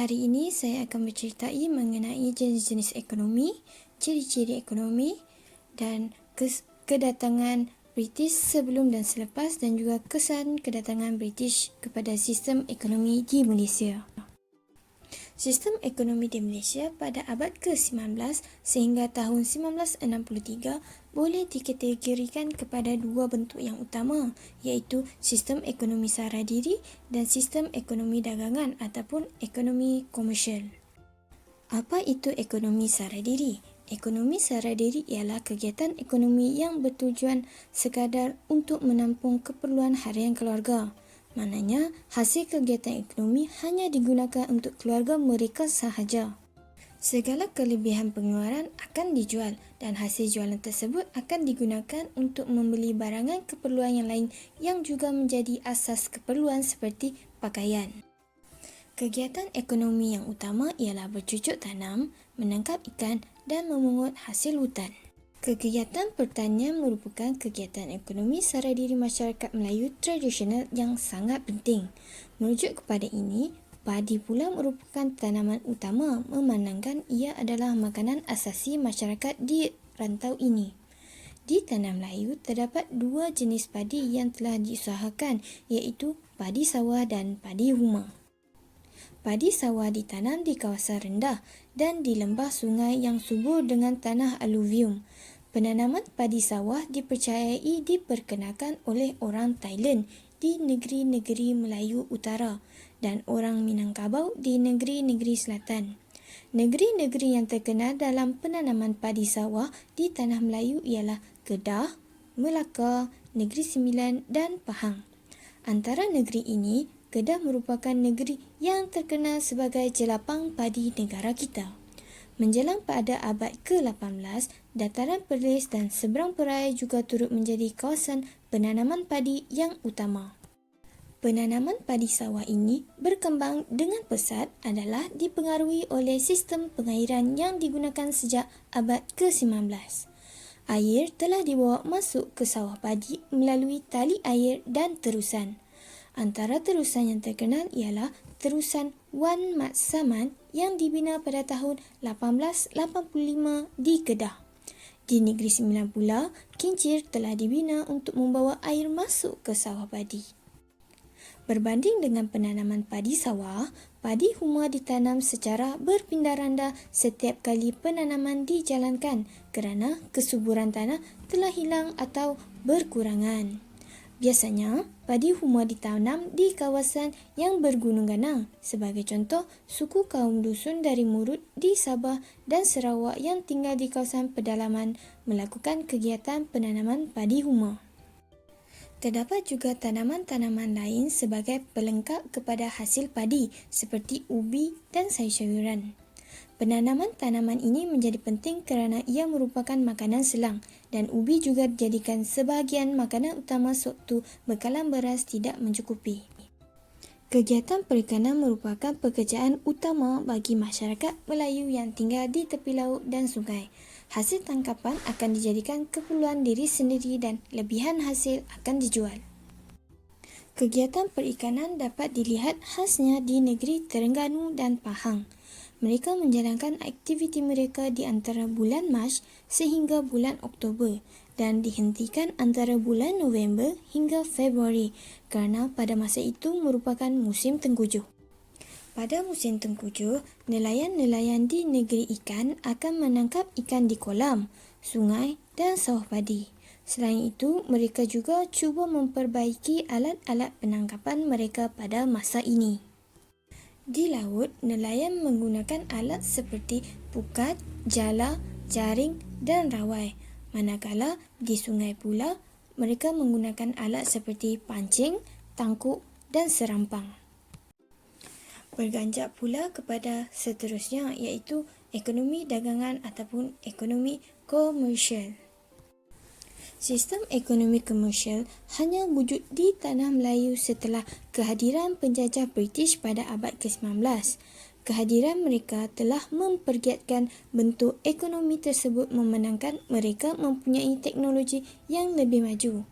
Hari ini saya akan bercerita mengenai jenis-jenis ekonomi, ciri-ciri ekonomi dan kedatangan British sebelum dan selepas dan juga kesan kedatangan British kepada sistem ekonomi di Malaysia. Sistem ekonomi di Malaysia pada abad ke-19 sehingga tahun 1963 boleh dikategorikan kepada dua bentuk yang utama, iaitu sistem ekonomi sara diri dan sistem ekonomi dagangan ataupun ekonomi komersial. Apa itu ekonomi sara diri? Ekonomi sara diri ialah kegiatan ekonomi yang bertujuan sekadar untuk menampung keperluan harian keluarga. Maknanya, hasil kegiatan ekonomi hanya digunakan untuk keluarga mereka sahaja. Segala kelebihan pengeluaran akan dijual dan hasil jualan tersebut akan digunakan untuk membeli barangan keperluan yang lain yang juga menjadi asas keperluan seperti pakaian. Kegiatan ekonomi yang utama ialah bercucuk tanam, menangkap ikan dan memungut hasil hutan. Kegiatan pertanian merupakan kegiatan ekonomi sara diri masyarakat Melayu tradisional yang sangat penting. Merujuk kepada ini, padi pula merupakan tanaman utama memandangkan ia adalah makanan asasi masyarakat di rantau ini. Di tanah Melayu, terdapat dua jenis padi yang telah diusahakan iaitu padi sawah dan padi huma. Padi sawah ditanam di kawasan rendah dan di lembah sungai yang subur dengan tanah aluvium. Penanaman padi sawah dipercayai diperkenalkan oleh orang Thailand di negeri-negeri Melayu Utara dan orang Minangkabau di negeri-negeri selatan. Negeri-negeri yang terkenal dalam penanaman padi sawah di tanah Melayu ialah Kedah, Melaka, Negeri Sembilan dan Pahang. Antara negeri ini, Kedah merupakan negeri yang terkenal sebagai jelapang padi negara kita. Menjelang pada abad ke-18, dataran Perlis dan seberang perai juga turut menjadi kawasan penanaman padi yang utama. Penanaman padi sawah ini berkembang dengan pesat adalah dipengaruhi oleh sistem pengairan yang digunakan sejak abad ke-19. Air telah dibawa masuk ke sawah padi melalui tali air dan terusan. Antara terusan yang terkenal ialah terusan Wan Mat Saman yang dibina pada tahun 1885 di Kedah. Di Negeri Sembilan pula, kincir telah dibina untuk membawa air masuk ke sawah padi. Berbanding dengan penanaman padi sawah, padi huma ditanam secara berpindah randa setiap kali penanaman dijalankan kerana kesuburan tanah telah hilang atau berkurangan. Biasanya, padi huma ditanam di kawasan yang bergunung ganang. Sebagai contoh, suku kaum dusun dari Murut di Sabah dan Sarawak yang tinggal di kawasan pedalaman melakukan kegiatan penanaman padi huma. Terdapat juga tanaman-tanaman lain sebagai pelengkap kepada hasil padi seperti ubi dan sayur-sayuran. Penanaman tanaman ini menjadi penting kerana ia merupakan makanan selang dan ubi juga dijadikan sebahagian makanan utama sewaktu bekalan beras tidak mencukupi. Kegiatan perikanan merupakan pekerjaan utama bagi masyarakat Melayu yang tinggal di tepi laut dan sungai. Hasil tangkapan akan dijadikan keperluan diri sendiri dan lebihan hasil akan dijual. Kegiatan perikanan dapat dilihat khasnya di negeri Terengganu dan Pahang. Mereka menjalankan aktiviti mereka di antara bulan Mac sehingga bulan Oktober dan dihentikan antara bulan November hingga Februari kerana pada masa itu merupakan musim tengkujuh. Pada musim tengkujuh, nelayan-nelayan di negeri ikan akan menangkap ikan di kolam, sungai dan sawah padi. Selain itu, mereka juga cuba memperbaiki alat-alat penangkapan mereka pada masa ini. Di laut, nelayan menggunakan alat seperti pukat, jala, jaring dan rawai. Manakala di sungai pula, mereka menggunakan alat seperti pancing, tangkuk dan serampang. Berganjak pula kepada seterusnya iaitu ekonomi dagangan ataupun ekonomi komersial. Sistem ekonomi komersial hanya wujud di tanah Melayu setelah kehadiran penjajah British pada abad ke-19. Kehadiran mereka telah mempergiatkan bentuk ekonomi tersebut memandangkan mereka mempunyai teknologi yang lebih maju.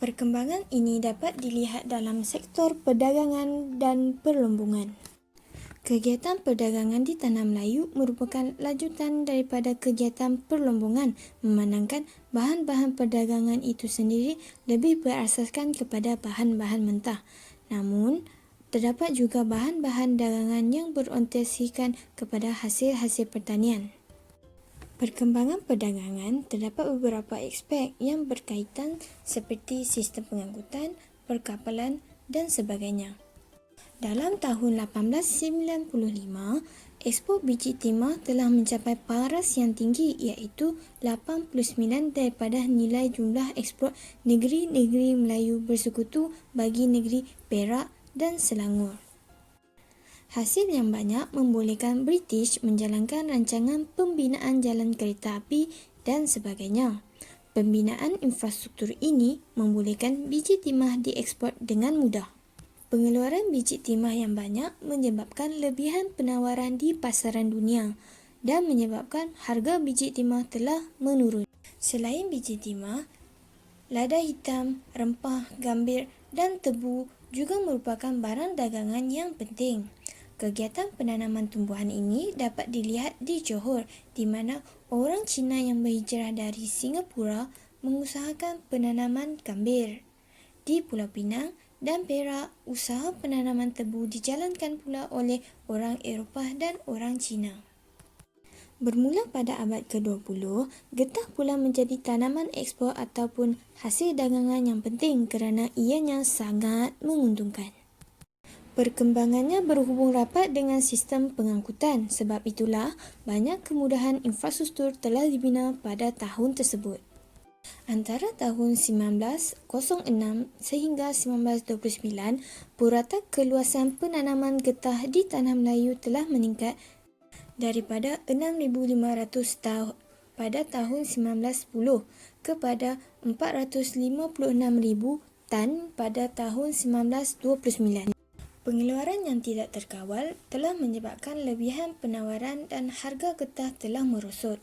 Perkembangan ini dapat dilihat dalam sektor perdagangan dan perlombongan. Kegiatan perdagangan di Tanah Melayu merupakan lanjutan daripada kegiatan perlombongan, memandangkan bahan-bahan perdagangan itu sendiri lebih berasaskan kepada bahan-bahan mentah. Namun, terdapat juga bahan-bahan dagangan yang berorientasikan kepada hasil-hasil pertanian. Perkembangan perdagangan terdapat beberapa aspek yang berkaitan seperti sistem pengangkutan, perkapalan dan sebagainya. Dalam tahun 1895, ekspor biji timah telah mencapai paras yang tinggi iaitu 89 daripada nilai jumlah ekspor negeri-negeri Melayu bersekutu bagi negeri Perak dan Selangor. Hasil yang banyak membolehkan British menjalankan rancangan pembinaan jalan kereta api dan sebagainya. Pembinaan infrastruktur ini membolehkan biji timah diekspor dengan mudah. Pengeluaran biji timah yang banyak menyebabkan lebihan penawaran di pasaran dunia dan menyebabkan harga biji timah telah menurun. Selain biji timah, lada hitam, rempah, gambir dan tebu juga merupakan barang dagangan yang penting. Kegiatan penanaman tumbuhan ini dapat dilihat di Johor, di mana orang Cina yang berhijrah dari Singapura mengusahakan penanaman gambir. Di Pulau Pinang dan Perak, usaha penanaman tebu dijalankan pula oleh orang Eropah dan orang Cina. Bermula pada abad ke-20, getah pula menjadi tanaman ekspor ataupun hasil dagangan yang penting kerana ianya sangat menguntungkan. Perkembangannya berhubung rapat dengan sistem pengangkutan, sebab itulah banyak kemudahan infrastruktur telah dibina pada tahun tersebut. Antara tahun 1906 sehingga 1929, purata keluasan penanaman getah di Tanah Melayu telah meningkat daripada 6,500 pada tahun 1910 kepada 456,000 tan pada tahun 1929. Pengeluaran yang tidak terkawal telah menyebabkan lebihan penawaran dan harga getah telah merosot.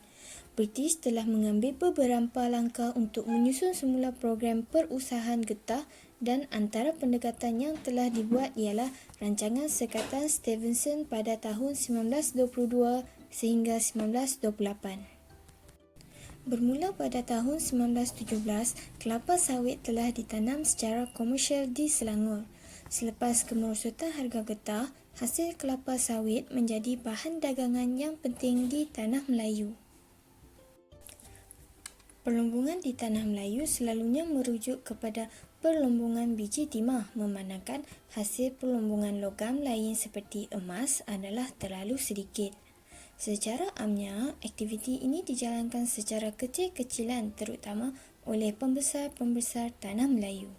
British telah mengambil beberapa langkah untuk menyusun semula program perusahaan getah dan antara pendekatan yang telah dibuat ialah rancangan Sekatan Stevenson pada tahun 1922 sehingga 1928. Bermula pada tahun 1917, kelapa sawit telah ditanam secara komersial di Selangor. Selepas kemerosotan harga getah, hasil kelapa sawit menjadi bahan dagangan yang penting di Tanah Melayu. Perlombongan di Tanah Melayu selalunya merujuk kepada perlombongan biji timah, memandangkan hasil perlombongan logam lain seperti emas adalah terlalu sedikit. Secara amnya, aktiviti ini dijalankan secara kecil-kecilan terutama oleh pembesar-pembesar Tanah Melayu.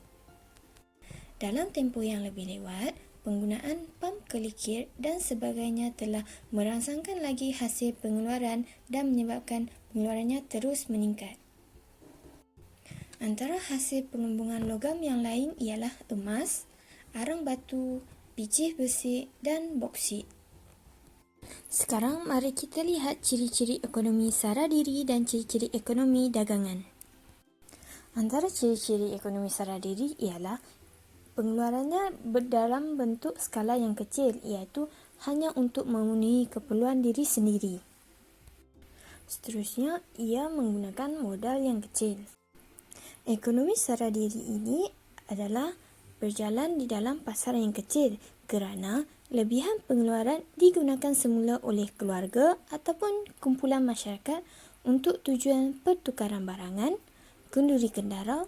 Dalam tempoh yang lebih lewat, penggunaan pam kelikir dan sebagainya telah merangsangkan lagi hasil pengeluaran dan menyebabkan pengeluarannya terus meningkat. Antara hasil perlombongan logam yang lain ialah emas, arang batu, biji besi dan boksit. Sekarang mari kita lihat ciri-ciri ekonomi sara diri dan ciri-ciri ekonomi dagangan. Antara ciri-ciri ekonomi sara diri ialah pengeluarannya dalam bentuk skala yang kecil, iaitu hanya untuk memenuhi keperluan diri sendiri. Seterusnya, ia menggunakan modal yang kecil. Ekonomi sara diri ini adalah berjalan di dalam pasar yang kecil kerana lebihan pengeluaran digunakan semula oleh keluarga ataupun kumpulan masyarakat untuk tujuan pertukaran barangan, kenduri kendara,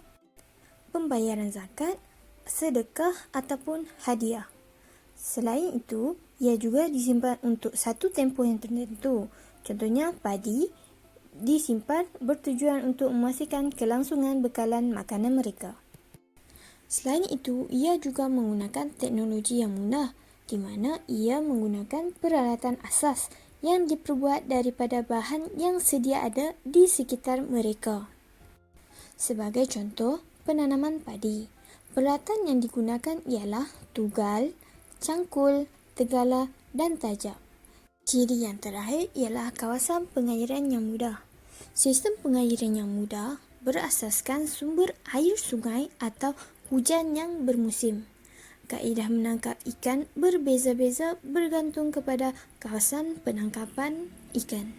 pembayaran zakat, sedekah ataupun hadiah. Selain itu, ia juga disimpan untuk satu tempoh yang tertentu. Contohnya, padi disimpan bertujuan untuk memastikan kelangsungan bekalan makanan mereka. Selain itu, ia juga menggunakan teknologi yang mudah, di mana ia menggunakan peralatan asas yang diperbuat daripada bahan yang sedia ada di sekitar mereka. Sebagai contoh, penanaman padi. Peralatan yang digunakan ialah tugal, cangkul, tegala dan tajam. Ciri yang terakhir ialah kawasan pengairan yang mudah. Sistem pengairan yang mudah berasaskan sumber air sungai atau hujan yang bermusim. kaedah menangkap ikan berbeza-beza bergantung kepada kawasan penangkapan ikan.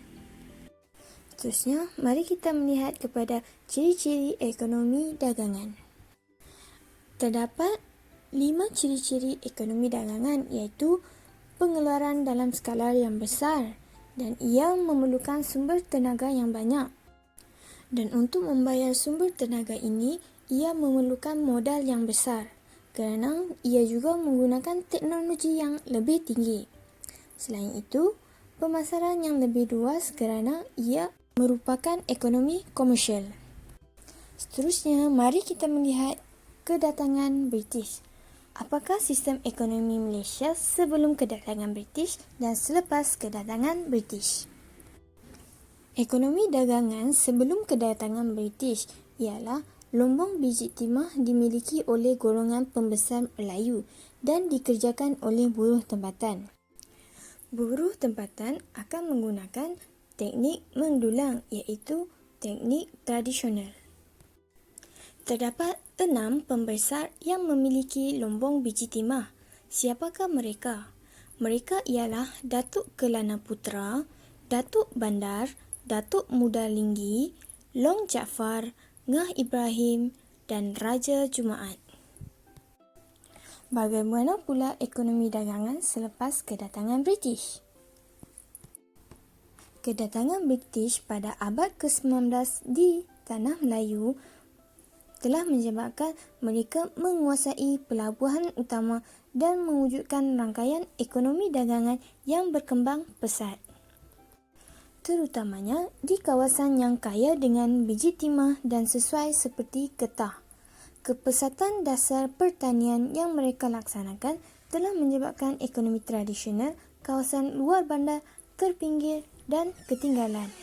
Seterusnya, mari kita melihat kepada ciri-ciri ekonomi dagangan. Terdapat 5 ciri-ciri ekonomi dagangan, iaitu pengeluaran dalam skala yang besar dan ia memerlukan sumber tenaga yang banyak. Dan untuk membayar sumber tenaga ini, ia memerlukan modal yang besar kerana ia juga menggunakan teknologi yang lebih tinggi. Selain itu, pemasaran yang lebih luas kerana ia merupakan ekonomi komersial. Seterusnya, mari kita melihat kedatangan British. Apakah sistem ekonomi Malaysia sebelum kedatangan British dan selepas kedatangan British? Ekonomi dagangan sebelum kedatangan British ialah lombong biji timah dimiliki oleh golongan pembesar Melayu dan dikerjakan oleh buruh tempatan. Buruh tempatan akan menggunakan teknik mendulang, iaitu teknik tradisional. Terdapat 6 pembesar yang memiliki lombong biji timah. Siapakah mereka? Mereka ialah Datuk Kelana Putra, Datuk Bandar, Datuk Muda Linggi, Long Jaafar, Ngah Ibrahim dan Raja Jumaat. Bagaimana pula ekonomi dagangan selepas kedatangan British? Kedatangan British pada abad ke-19 di Tanah Melayu telah menyebabkan mereka menguasai pelabuhan utama dan mewujudkan rangkaian ekonomi dagangan yang berkembang pesat. Terutamanya di kawasan yang kaya dengan biji timah dan sesuai seperti Kedah. Kepesatan dasar pertanian yang mereka laksanakan telah menyebabkan ekonomi tradisional kawasan luar bandar terpinggir dan ketinggalan.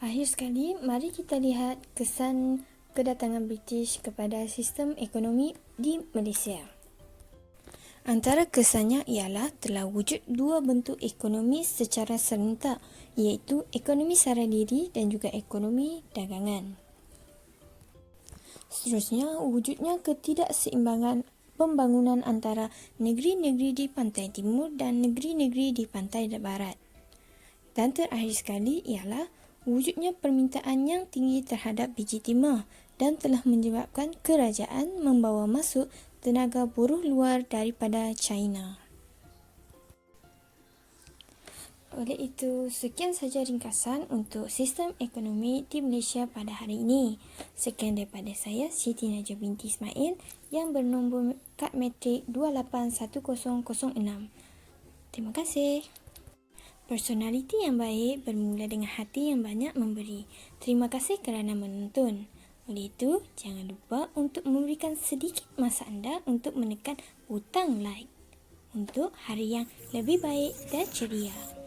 Akhir sekali, mari kita lihat kesan kedatangan British kepada sistem ekonomi di Malaysia. Antara kesannya ialah telah wujud 2 bentuk ekonomi secara serentak, iaitu ekonomi sara diri dan juga ekonomi dagangan. Seterusnya, wujudnya ketidakseimbangan pembangunan antara negeri-negeri di pantai timur dan negeri-negeri di pantai barat. Dan terakhir sekali ialah wujudnya permintaan yang tinggi terhadap biji timah dan telah menyebabkan kerajaan membawa masuk tenaga buruh luar daripada China. Oleh itu, sekian saja ringkasan untuk sistem ekonomi di Malaysia pada hari ini. Sekian daripada saya, Siti Najah binti Ismail yang bernombor kad matrik 281006. Terima kasih. Personaliti yang baik bermula dengan hati yang banyak memberi. Terima kasih kerana menonton. Oleh itu, jangan lupa untuk memberikan sedikit masa anda untuk menekan butang like untuk hari yang lebih baik dan ceria.